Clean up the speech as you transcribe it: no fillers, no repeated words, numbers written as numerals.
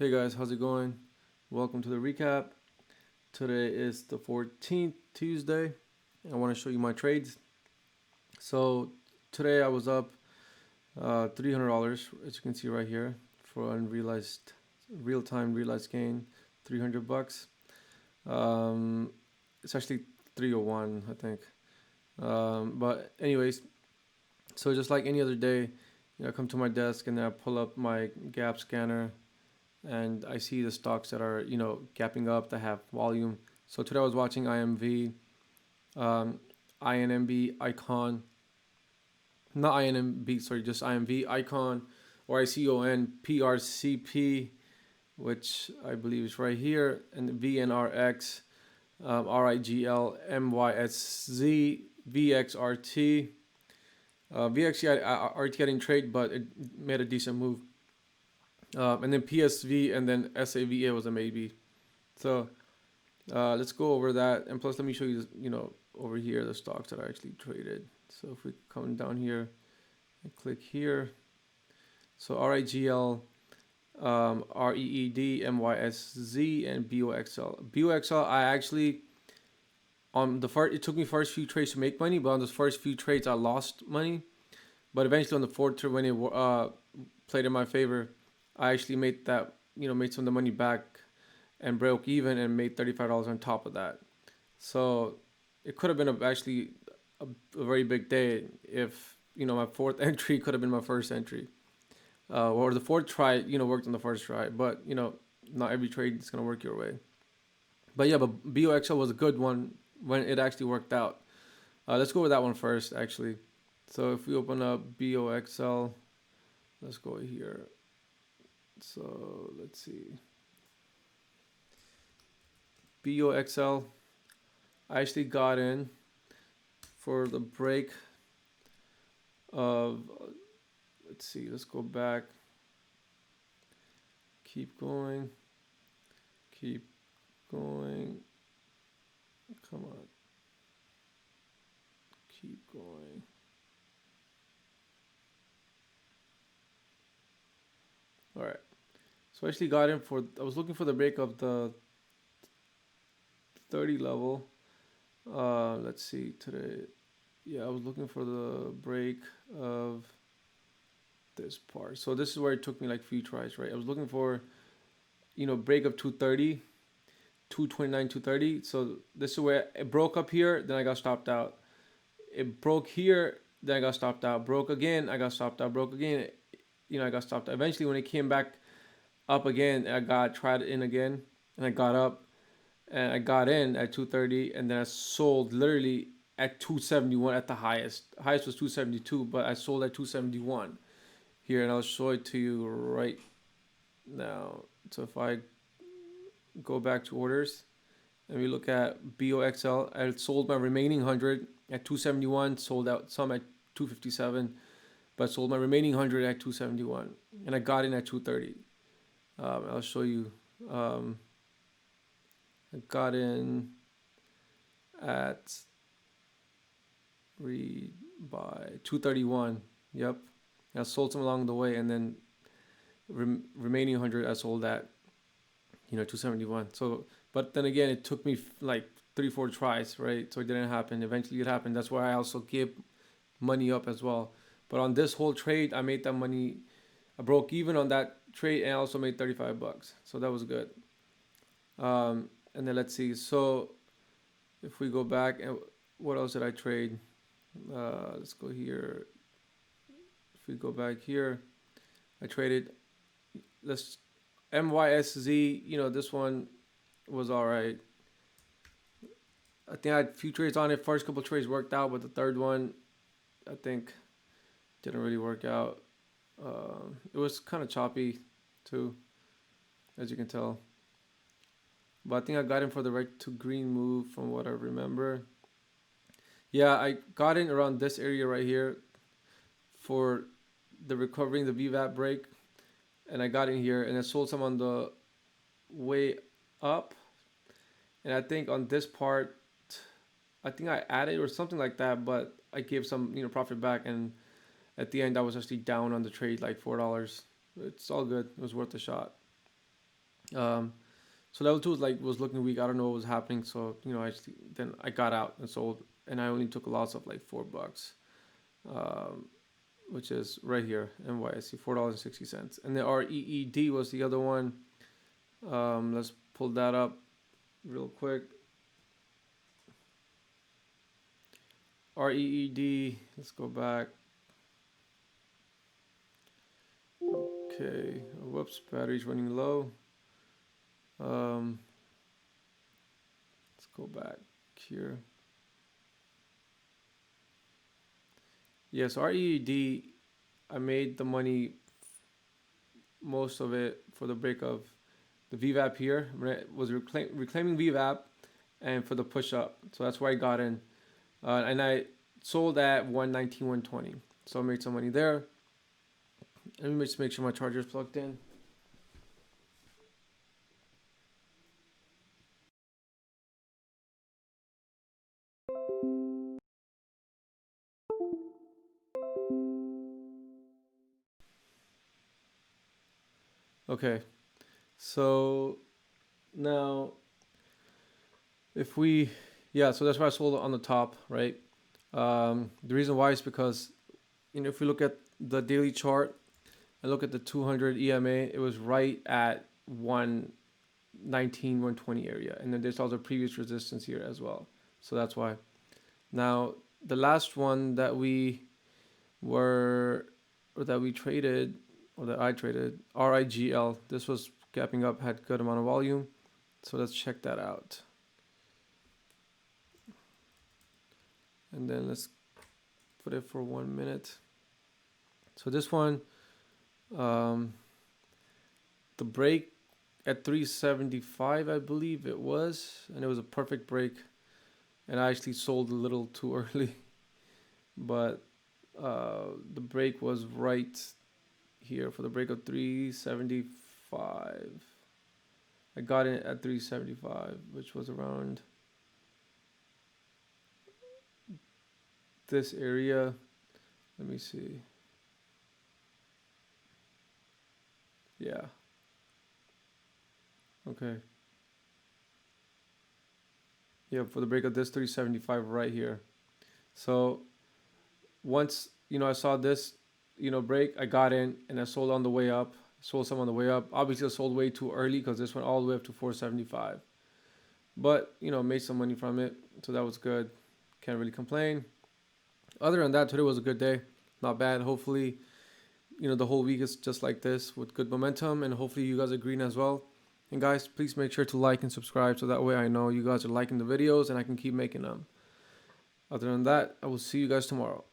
Hey guys, how's it going? Welcome to the recap. Today is the 14th, Tuesday. I want to show you my trades. So today I was up $300, as you can see right here, for unrealized, real-time realized gain, 300 bucks. It's actually 301, I think. But anyways, so just like any other day, I come to my desk and then I pull up my gap scanner and I see the stocks that are, gapping up, that have volume. So today I was watching IMV, INMB, Icon, not INMB, sorry, just IMV, Icon, or ICON, PRCP, which I believe is right here, and VNRX, RIGL, MYSZ, VXRT. VXRT I didn't trade, but it made a decent move. And then PSV and then SAVA was a maybe. So let's go over that. And plus, let me show you, over here, the stocks that I actually traded. So if we come down here and click here. So RIGL, REED, MYSZ, and BOXL. BOXL, I actually, on the first, it took me first few trades to make money, but on those first few trades, I lost money. But eventually on the fourth trade, when it played in my favor, I actually made that, made some of the money back and broke even and made $35 on top of that. So it could have been actually a very big day if, my fourth entry could have been my first entry. Or the fourth try, worked on the first try. But, not every trade is going to work your way. But yeah, but BOXL was a good one when it actually worked out. Let's go with that one first, actually. So if we open up BOXL, let's go here. So let's see. BOXL, I actually got in for the break of, let's see, let's go back. Keep going. Keep going. Come on. Keep going. All right. So I actually got in for, I was looking for the break of the 30 level. Let's see today. Yeah, I was looking for the break of this part. So this is where it took me like few tries, right? I was looking for, break of 230, 229, 230. So this is where it broke up here, then I got stopped out. It broke here, then I got stopped out. Broke again, I got stopped out. Broke again, I got stopped out. Eventually, when it came back up again, I tried in again, and I got up, and I got in at 230, and then I sold literally at 271 at the highest. Highest was 272, but I sold at 271 here, and I'll show it to you right now. So if I go back to orders and we look at BOXL, I sold my remaining 100 at 271, sold out some at 257, but sold my remaining 100 at 271, and I got in at 230. I'll show you. I got in at by 231. Yep. I sold some along the way, and then remaining 100 I sold at 271. So, but then again, it took me like 3-4 tries, right? So it didn't happen. Eventually it happened. That's why I also gave money up as well. But on this whole trade, I made that money. I broke even on that trade, and I also made 35 bucks. So that was good. And then let's see. So if we go back, and what else did I trade? Let's go here. If we go back here, I traded this MYSZ. This one was all right. I think I had a few trades on it. First couple trades worked out, but the third one, I think, didn't really work out. It was kind of choppy too, as you can tell. But I think I got in for the red to green move from what I remember. Yeah, I got in around this area right here for the recovering the VWAP break. And I got in here and I sold some on the way up. And I think on this part, I think I added or something like that, but I gave some, profit back. And at the end, I was actually down on the trade, like $4. It's all good. It was worth a shot. So level two was looking weak. I don't know what was happening. So then I got out and sold, and I only took a loss of like $4, um, which is right here, NYSE $4.60, and the REED was the other one. Let's pull that up real quick. REED. Let's go back. Okay. Whoops. Battery's running low. Let's go back here. Yes, REED. I made the money, most of it, for the break of the VWAP here. It was reclaiming VWAP, and for the push up. So that's why I got in, and I sold at 119, 120. So I made some money there. Let me just make sure my charger is plugged in. Okay, so now if we, yeah, so that's why I sold it on the top, right? The reason why is because, if we look at the daily chart and look at the 200 EMA, it was right at 119, 120 area. And then there's also previous resistance here as well. So that's why. Now, the last one that we traded, or that I traded, RIGL, this was gapping up, had good amount of volume. So let's check that out. And then let's put it for 1 minute. So this one, the break at 375, I believe it was, and it was a perfect break. And I actually sold a little too early, but the break was right here for the break of 375. I got in at 375, which was around this area. Let me see. Yeah. Okay. Yeah, for the break of this 375 right here. So once I saw this break, I got in and I sold on the way up. Sold some on the way up. Obviously, I sold way too early because this went all the way up to 475. But made some money from it, so that was good. Can't really complain. Other than that, today was a good day. Not bad. Hopefully, the whole week is just like this with good momentum, and hopefully you guys are green as well. And guys, please make sure to like and subscribe so that way I know you guys are liking the videos and I can keep making them. Other than that, I will see you guys tomorrow.